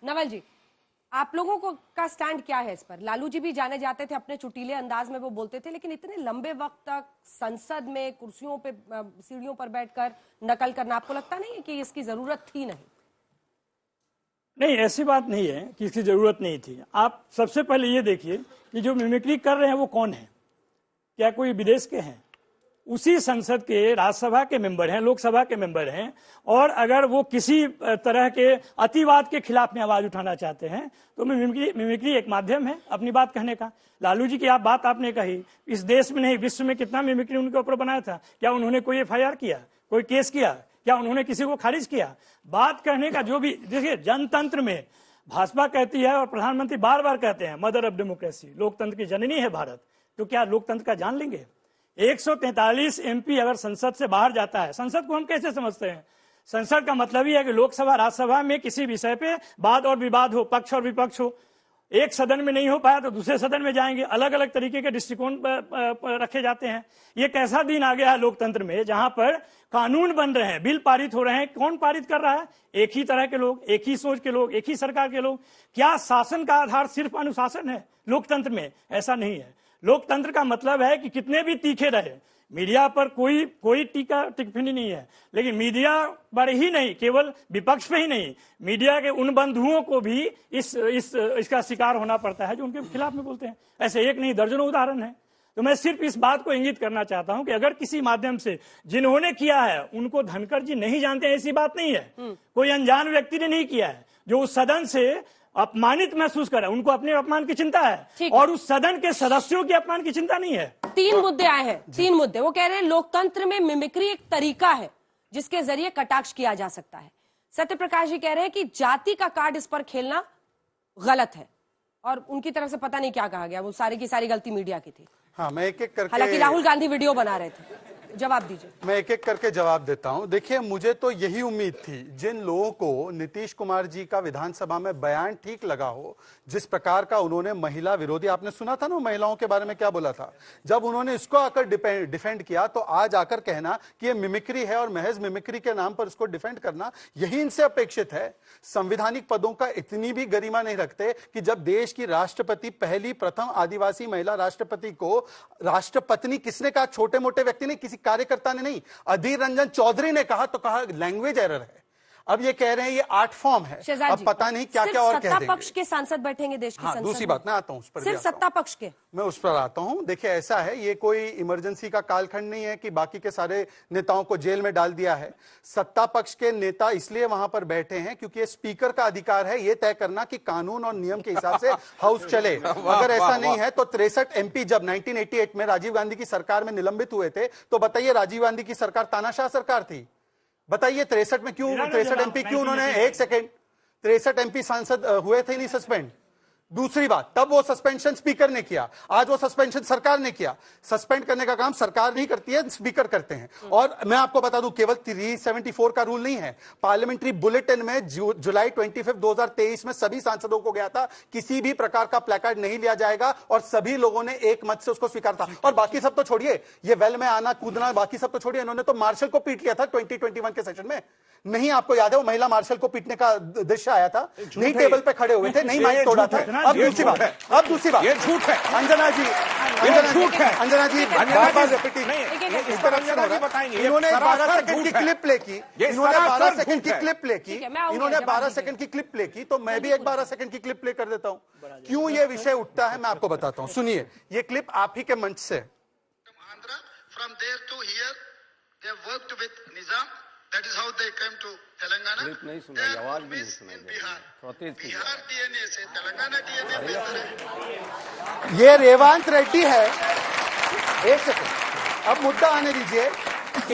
नवल जी, आप लोगों को का स्टैंड क्या है इस पर? लालू जी भी जाने जाते थे अपने चुटीले अंदाज में, वो बोलते थे, लेकिन इतने लंबे वक्त तक संसद में कुर्सियों पे, सीढ़ियों पर बैठकर नकल करना, आपको लगता नहीं है कि इसकी जरूरत थी? नहीं, ऐसी बात नहीं है कि इसकी जरूरत नहीं थी। आप सबसे पहले ये देखिए कि जो मिमिक्री कर रहे हैं वो कौन है। क्या कोई विदेश के हैं? उसी संसद के राज्यसभा के मेंबर हैं, लोकसभा के मेंबर हैं, और अगर वो किसी तरह के अतिवाद के खिलाफ में आवाज उठाना चाहते हैं तो मिमिक्री एक माध्यम है अपनी बात कहने का। लालू जी की बात आपने कही, इस देश में नहीं विश्व में कितना मिमिक्री उनके ऊपर बनाया था। क्या उन्होंने कोई FIR किया, कोई केस किया? क्या उन्होंने किसी को खारिज किया? बात कहने का जो भी, देखिए जनतंत्र में भाजपा कहती है और प्रधानमंत्री बार बार कहते हैं मदर ऑफ डेमोक्रेसी, लोकतंत्र की जननी है भारत। तो क्या लोकतंत्र का जान लेंगे? 143 MP अगर संसद से बाहर जाता है, संसद को हम कैसे समझते हैं? संसद का मतलब ही है कि लोकसभा राज्यसभा में किसी विषय पे वाद और विवाद हो, पक्ष और विपक्ष हो। एक सदन में नहीं हो पाया तो दूसरे सदन में जाएंगे, अलग अलग तरीके के दृष्टिकोण रखे जाते हैं। ये कैसा दिन आ गया है लोकतंत्र में जहां पर कानून बन रहे हैं, बिल पारित हो रहे हैं। कौन पारित कर रहा है? एक ही तरह के लोग, एक ही सोच के लोग, एक ही सरकार के लोग। क्या शासन का आधार सिर्फ अनुशासन है लोकतंत्र में? ऐसा नहीं है। लोकतंत्र का मतलब है कि कितने भी तीखे रहे, मीडिया पर कोई टीका टिप्पणी नहीं है, लेकिन मीडिया पर ही नहीं, केवल विपक्ष पे ही नहीं, मीडिया के उन बंधुओं को भी इसका शिकार होना पड़ता है जो उनके खिलाफ में बोलते हैं। ऐसे एक नहीं दर्जनों उदाहरण है। तो मैं सिर्फ इस बात को इंगित करना चाहता हूं कि अगर किसी माध्यम से जिन्होंने किया है उनको धनखड़ जी नहीं जानते, ऐसी बात नहीं है। कोई अनजान व्यक्ति ने नहीं किया है जो उस सदन से अपमानित महसूस करे, उनको अपने अपमान की चिंता है और उस सदन के सदस्यों के अपमान की चिंता नहीं है। 3 मुद्दे आए हैं, 3 मुद्दे। वो कह रहे हैं लोकतंत्र में मिमिक्री एक तरीका है जिसके जरिए कटाक्ष किया जा सकता है। सत्यप्रकाश जी कह रहे हैं कि जाति का कार्ड इस पर खेलना गलत है, और उनकी तरफ से पता नहीं क्या कहा गया, वो सारी की सारी गलती मीडिया की थी। हाँ, मैं एक एक करके, हालांकि राहुल गांधी वीडियो बना रहे थे। जवाब दीजिए। मैं एक एक करके जवाब देता हूं। देखिए, मुझे तो यही उम्मीद थी, जिन लोगों को नीतीश कुमार जी का विधानसभा में बयान ठीक लगा हो, जिस प्रकार का उन्होंने महिला विरोधी, आपने सुना था ना महिलाओं के बारे में क्या बोला था, जब उन्होंने इसको आकर डिफेंड किया तो आज आकर कहना कि ये मिमिक्री है और महज मिमिक्री के नाम पर इसको डिफेंड करना, यही इनसे अपेक्षित है। संवैधानिक पदों का इतनी भी गरिमा नहीं रखते कि जब देश की राष्ट्रपति, पहली प्रथम आदिवासी महिला राष्ट्रपति को राष्ट्रपत्नी किसने कहा? छोटे मोटे व्यक्ति ने, किसी कार्यकर्ता ने नहीं, अधीर रंजन चौधरी ने कहा, तो कहा लैंग्वेज एरर है। अब ये कह रहे हैं ये आर्ट फॉर्म है, अब पता नहीं क्या क्या और कह देंगे। सत्ता पक्ष के सांसद बैठेंगे देश की संसद में। दूसरी बात मैं आता हूं उस पर, सिर्फ सत्ता पक्ष के, मैं उस पर आता हूं। देखिए, ऐसा है, ये कोई इमरजेंसी का कालखंड नहीं है कि बाकी के सारे नेताओं को जेल में डाल दिया है। सत्ता पक्ष के नेता इसलिए वहां पर बैठे हैं क्योंकि ये स्पीकर का अधिकार है ये तय करना कि कानून और नियम के हिसाब से हाउस चले। अगर ऐसा नहीं है तो 63 MP जब 1988 में राजीव गांधी की सरकार में निलंबित हुए थे, तो बताइए राजीव गांधी की सरकार तानाशाह सरकार थी? बताइए 63 में क्यों 63 MP क्यों उन्होंने, एक सेकेंड, 63 MP सांसद हुए थे नहीं सस्पेंड? दूसरी बात, तब वो सस्पेंशन स्पीकर ने किया, आज वो सस्पेंशन सरकार ने किया। सस्पेंड करने का काम सरकार नहीं करती है, स्पीकर करते हैं। और मैं आपको बता दूं, केवल 374 का रूल नहीं है, पार्लियामेंट्री बुलेटिन में जुलाई 25, 2023 में सभी सांसदों को गया था, किसी भी प्रकार का प्लेकार्ड नहीं लिया जाएगा, और सभी लोगों ने एक मत से उसको स्वीकार था। और बाकी सब तो छोड़िए, ये वेल में आना कूदना, बाकी सब तो छोड़िए, इन्होंने तो मार्शल को पीट लिया था 2021 के सेशन में। नहीं, आपको याद है वो महिला मार्शल को पीटने का दृश्य आया था? नहीं टेबल पे खड़े हुए थे, नहीं माइक तोड़ा था। अब दूसरी बात, ये झूठ है। अंजना जी, अंजना जी बार-बार रिपीट नहीं, इस तरह से बताएंगे। इन्होंने 12 सेकंड की क्लिप प्ले की, इन्होंने 12 सेकंड की क्लिप प्ले की, इन्होंने 12 सेकंड की क्लिप प्ले की, तो मैं भी एक 12 सेकंड की क्लिप प्ले कर देता हूं। क्यों ये विषय उठता है मैं आपको बताता हूं, सुनिए। ये क्लिप आप ही के मंच से। From there to here, they worked with Nizam. That is how they came to Telangana. नहीं सुनाई, आवाज भी नहीं सुनाई। बिहार DNA से तेलंगाना DNA बेहतर है। ये रेवांत रेड्डी है। एक सेकंड, अब मुद्दा आने दीजिए।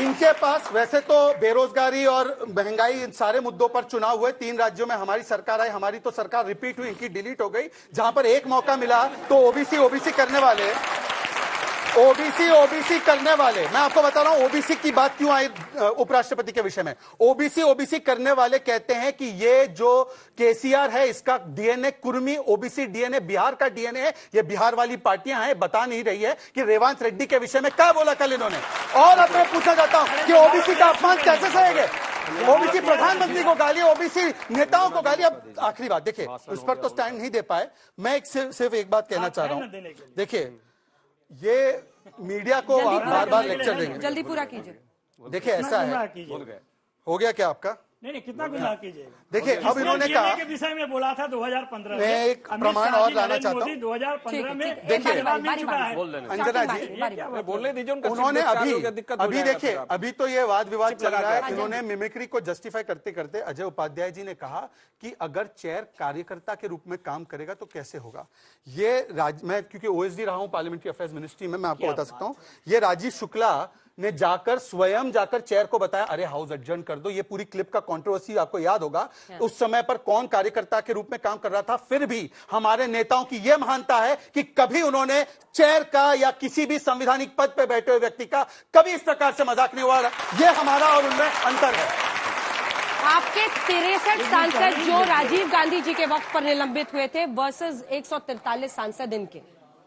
इनके पास वैसे तो बेरोजगारी और महंगाई, इन सारे मुद्दों पर चुनाव हुए। 3 राज्यों में हमारी सरकार आई, हमारी तो सरकार रिपीट हुई, इनकी डिलीट हो गई। जहां पर एक मौका मिला तो ओबीसी करने वाले, ओबीसी करने वाले, मैं आपको बता रहा हूं ओबीसी की बात क्यों आई उपराष्ट्रपति के विषय में। ओबीसी करने वाले कहते हैं कि ये जो केसीआर है इसका DNA Kurmi, OBC DNA Bihar का डीएनए है। ये बिहार वाली पार्टियां हैं, बता नहीं रही है कि रेवांत रेड्डी के विषय में क्या बोला कल इन्होंने। और अब मैं पूछना चाहता हूं कि ओबीसी का अपमान कैसे सहेंगे? ओबीसी प्रधानमंत्री को गाली, ओबीसी नेताओं को गाली। अब आखिरी बात देखिए, उस पर तो स्टैंड नहीं दे पाए। मैं सिर्फ एक बात कहना चाह रहा हूं। देखिए, ये मीडिया को बार बार लेक्चर देंगे। जल्दी पूरा कीजिए। देखिए, ऐसा है, हो गया क्या आपका? नहीं, कितना गुनाह कीजिएगा। देखिए, अब इन्होंने कहा के विषय में बोला था 2015 में। मैं एक प्रमाण और लाना चाहता हूं। 2015 में देखिए, अंजना जी बोलने दीजिए। उन्होंने अभी देखिए, अभी तो ये वाद विवाद चल रहा है। इन्होंने मिमिक्री को जस्टिफाई करते करते अजय उपाध्याय जी ने कहा कि अगर चेयर कार्यकर्ता के रूप में काम करेगा तो कैसे होगा। ये मैं क्योंकि ओएसडी रहा हूं पार्लियामेंट्री अफेयर्स मिनिस्ट्री में, मैं आपको बता सकता हूं। ये राजीव शुक्ला ने स्वयं जाकर चेयर को बताया, अरे हाउस एडजर्न कर दो। ये पूरी क्लिप का कंट्रोवर्सी आपको याद होगा। उस समय पर कौन कार्यकर्ता के रूप में काम कर रहा था। फिर भी हमारे नेताओं की यह महानता है कि कभी उन्होंने चेयर का या किसी भी संवैधानिक पद पर बैठे हुए व्यक्ति का कभी इस प्रकार से मजाक नहीं हुआ। यह हमारा और उनमें अंतर है। आपके 63 सांसद जो राजीव गांधी जी के वक्त पर निलंबित हुए थे वर्सेस 143 सांसद इनके,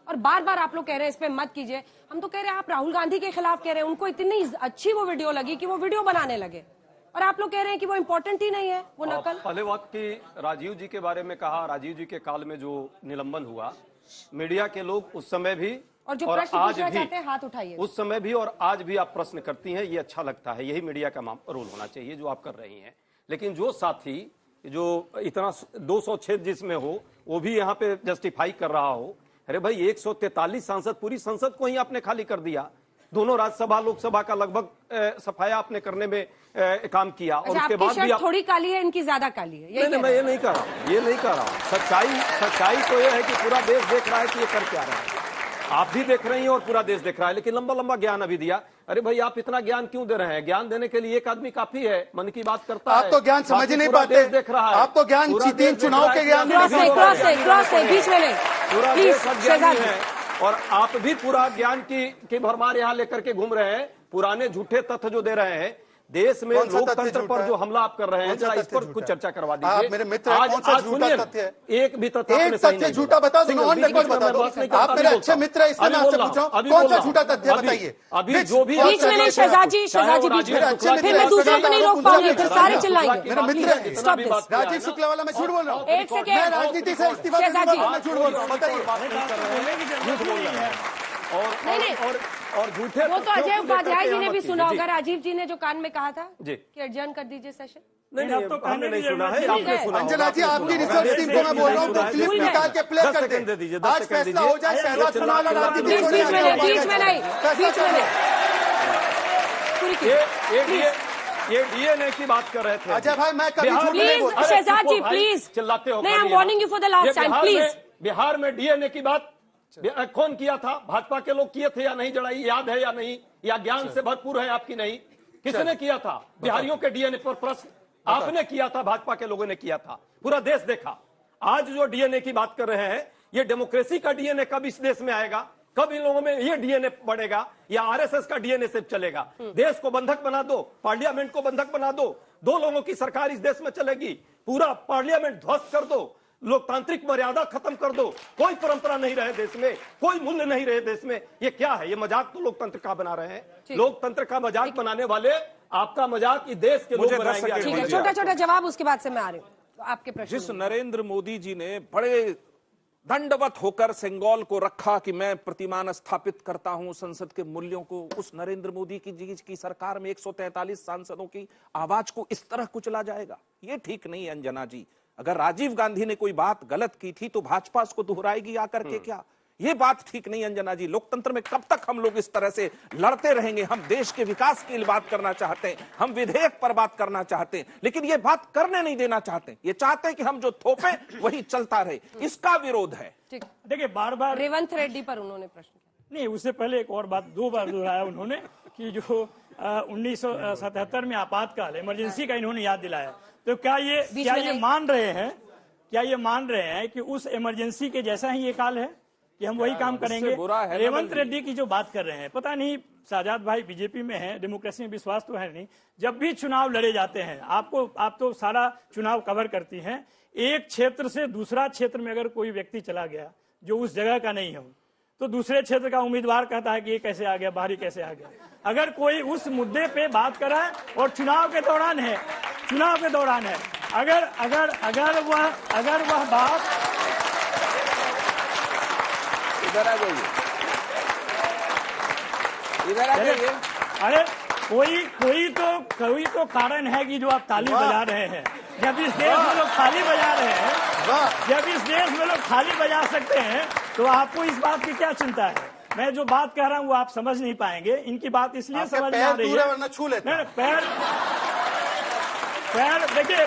और बार बार आप लोग कह रहे हैं इस पे मत कीजिए। हम तो कह रहे हैं आप राहुल गांधी के खिलाफ कह रहे हैं, उनको इतनी अच्छी वो वीडियो लगी कि वो वीडियो बनाने लगे, और आप लोग कह रहे हैं कि वो इंपॉर्टेंट ही नहीं है वो नकल। पहले वक्त की राजीव जी के बारे में कहा, राजीव जी के काल में जो निलंबन हुआ, मीडिया के लोग उस समय भी और जो प्रश्न आज पूछना भी, चाहते हैं हाथ उठाइए। उस समय भी और आज भी आप प्रश्न करती हैं, ये अच्छा लगता है। यही मीडिया का रोल होना चाहिए जो आप कर रही हैं। लेकिन जो साथी जो इतना 206 जिसमें हो वो भी यहाँ पे जस्टिफाई कर रहा हो, अरे भाई 143 सांसद, पूरी संसद को ही आपने खाली कर दिया। दोनों राज्यसभा लोकसभा का लगभग सफाया आपने करने में काम किया। और उसके बाद भी थोड़ी काली है, इनकी ज्यादा काली है। नहीं, मैं ये नहीं कर रहा हूँ, ये नहीं कर रहा हूँ। सच्चाई तो ये है कि पूरा देश देख रहा है कि ये कर क्या रहा है। आप भी देख रही हैं और पूरा देश देख रहा है। लेकिन लंबा लंबा ज्ञान अभी दिया। अरे भाई, आप इतना ज्ञान क्यों दे रहे हैं? ज्ञान देने के लिए एक आदमी काफी है, मन की बात करता है। आप तो ज्ञान समझ ही नहीं पाते। देख रहा है, आप तो ज्ञान 3 चुनाव के ज्ञान क्रॉस है बीच में नहीं। पूरा देश अज्ञानी है और आप भी पूरा ज्ञान की भरमार यहाँ लेकर के घूम रहे हैं। पुराने झूठे तथ्य जो दे रहे हैं देश में, लोकतंत्र पर जो हमला आप कर रहे हैं, जरा इस पर कुछ चर्चा करवा दीजिए। मेरे मित्र हैं, कौन सा झूठा तथ्य है? एक भी तथ्य झूठा बता दो, ऑन रिकॉर्ड बता दो। आप मेरे अच्छे मित्र हैं, इसलिए मैं आपसे पूछ रहा हूं, कौन सा झूठा तथ्य बताइए। अभी जो भी बीच में नहीं, शहजाद जी बीच में, फिर मैं दूसरों को नहीं रोक पाऊंगी, फिर सारे चिल्लाएंगे। मेरा मित्र है राजीव शुक्ला वाला, मैं झूठ बोल रहा हूँ। एक सेकेंड, मैं राजनीति से इस्तीफा देने के बाद मैं झूठ बोल रहा हूँ, बताइए। और झूठे वो तो अजय उपाध्याय जी ने भी सुना होगा, राजीव जी ने जो कान में कहा था जी कि एडजर्न कर दीजिए सेशन। नहीं, हमने नहीं सुना है, आपने सुना। अंजना जी, आपकी रिसर्च टीम को मैं बोल रहा हूँ, तो क्लिप निकाल के प्ले कर दे। आज फैसला हो जाए, शहजाद सुना राजनीति बीच में नहीं। ये डीएनए की बात कर रहे थे अजय भाई। मैं कभी झूठ नहीं बोलता। प्लीज शहजाद जी, प्लीज चिल्लाते हो। नहीं, I am warning you for the last time, please. Bihar में डीएनए की बात कौन किया था? भाजपा के लोग किए थे या नहीं? जड़ाई याद है या नहीं? या ज्ञान से भरपूर है आपकी नहीं? किसने किया था बिहारियों के डीएनए पर प्रश्न? आपने किया था, भाजपा के लोगों ने किया था, पूरा देश देखा। आज जो डीएनए की बात कर रहे हैं, ये डेमोक्रेसी का डीएनए कब इस देश में आएगा? कब इन लोगों में ये डीएनए बढ़ेगा? या आरएसएस का डीएनए सिर्फ चलेगा? देश को बंधक बना दो, पार्लियामेंट को बंधक बना दो, 2 लोगों की सरकार इस देश में चलेगी, पूरा पार्लियामेंट ध्वस्त कर दो, लोकतांत्रिक मर्यादा खत्म कर दो, कोई परंपरा नहीं रहे देश में, कोई मूल्य नहीं रहे देश में। ये क्या है? ये मजाक तो लोकतंत्र का बना रहे हैं। लोकतंत्र का मजाक बनाने वाले आपका मजाक इस देश के लोग बनाएंगे। ठीक है, छोटा छोटा जवाब, उसके बाद से मैं आ रही हूँ आपके प्रश्न। जिस नरेंद्र मोदी जी ने बड़े दंडवत होकर सेंगोल को रखा कि मैं प्रतिमान स्थापित करता हूं संसद के मूल्यों को, उस नरेंद्र मोदी की सरकार में 143 सांसदों की आवाज को इस तरह कुचला जाएगा? ये ठीक नहीं है अंजना जी। अगर राजीव गांधी ने कोई बात गलत की थी तो भाजपा उसको दोहराएगी आकर के क्या? ये बात ठीक नहीं अंजना जी। लोकतंत्र में कब तक हम लोग इस तरह से लड़ते रहेंगे? हम देश के विकास की बात करना चाहते हैं, हम विधेयक पर बात करना चाहते हैं, लेकिन ये बात करने नहीं देना चाहते। ये चाहते हैं कि हम जो थोपे वही चलता रहे। इसका विरोध है। देखिए, बार-बार रेवंत रेड्डी पर उन्होंने प्रश्न किया। नहीं, उससे पहले एक और बात 2 बार दोहराया उन्होंने कि जो 1977 में आपातकाल, इमरजेंसी का इन्होंने याद दिलाया। तो क्या ये मान रहे हैं कि उस इमरजेंसी के जैसा ही ये काल है कि हम वही काम करेंगे? रेवंत रेड्डी की जो बात कर रहे हैं, पता नहीं शहजाद भाई बीजेपी में हैं, डेमोक्रेसी में विश्वास तो है नहीं। जब भी चुनाव लड़े जाते हैं, आप तो सारा चुनाव कवर करती हैं, एक क्षेत्र से दूसरा क्षेत्र में अगर कोई व्यक्ति चला गया जो उस जगह का नहीं हो, तो दूसरे क्षेत्र का उम्मीदवार कहता है कि ये कैसे आ गया, बाहरी कैसे आ गया। अगर कोई उस मुद्दे पे बात कर रहा है और चुनाव के दौरान है, अगर वह बात, इधर आ जाइए, इधर आ जाइए। अरे कोई तो कारण है कि जो आप ताली बजा रहे हैं। जब इस देश में लोग ताली बजा रहे हैं, जब इस देश में लोग ताली बजा सकते हैं, तो आपको इस बात की क्या चिंता है? मैं जो बात कह रहा हूँ वो आप समझ नहीं पाएंगे। इनकी बात इसलिए समझ में आ रही है, वरना छू लेते हैं। पैर देखिए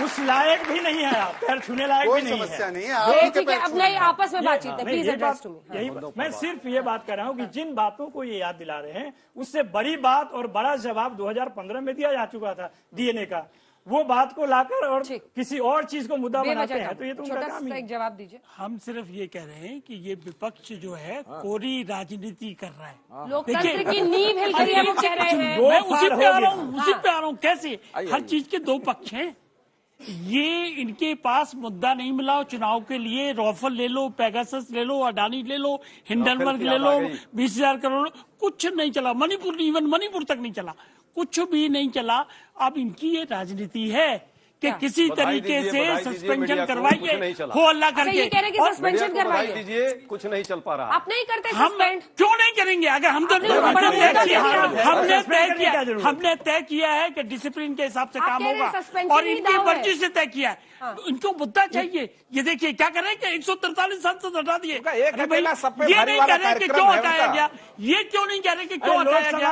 उस लायक भी नहीं है, आप पैर छूने लायक कोई भी नहीं समस्या है। नहीं है, ये आप ठीक है, अब नहीं आपस में बातचीत है, प्लीज एड्रेस टू मी। यही मैं सिर्फ ये बात कर रहा हूँ कि जिन बातों को ये याद दिला रहे हैं, उससे बड़ी बात और बड़ा जवाब 2015 में दिया जा चुका था डीएनए का। वो बात को लाकर और किसी और चीज को मुद्दा बनाते हैं, तो ये तो उनका काम ही है। एक जवाब दीजिए। हम सिर्फ ये कह रहे हैं कि ये विपक्ष जो है कोरी राजनीति कर रहा है। लोकतंत्र की नींव हिल गई है, वो कह रहे हैं। मैं उसी पे आ रहा हूँ, कैसे हर चीज के दो पक्ष हैं। ये इनके पास मुद्दा नहीं मिला चुनाव के लिए, रॉफल ले लो, पेगासस ले लो, अडानी ले लो, हिंडनबर्ग ले लो, 20,000 करोड़, कुछ नहीं चला। मणिपुर तक नहीं चला, कुछ भी नहीं चला। अब इनकी ये राजनीति है कि किसी तरीके से सस्पेंशन करवाइए, हो अल्लाह करके। ये कह रहे हैं कि सस्पेंशन करवाइए, दीजिए, कुछ नहीं चल पा रहा। आप नहीं करते हम सस्पेंड? क्यों नहीं करेंगे? अगर हम तो हमने तय किया है कि डिसिप्लिन के हिसाब से आप काम कह रहे हैं होगा सस्पेंशन और ही इनकी दाव है। मर्जी से तय किया है। इनको मुद्दा चाहिए। ये देखिए क्या कर रहे हैं कि 143 सांसद हटा दिए। एक अरे भाई, अकेला सब पे ये भारी नहीं वाला कह रहे कि कार्यक्रम क्यों है हटाया उनका। गया, ये क्यों नहीं कह रहे कि क्यों अरे हटाया गया।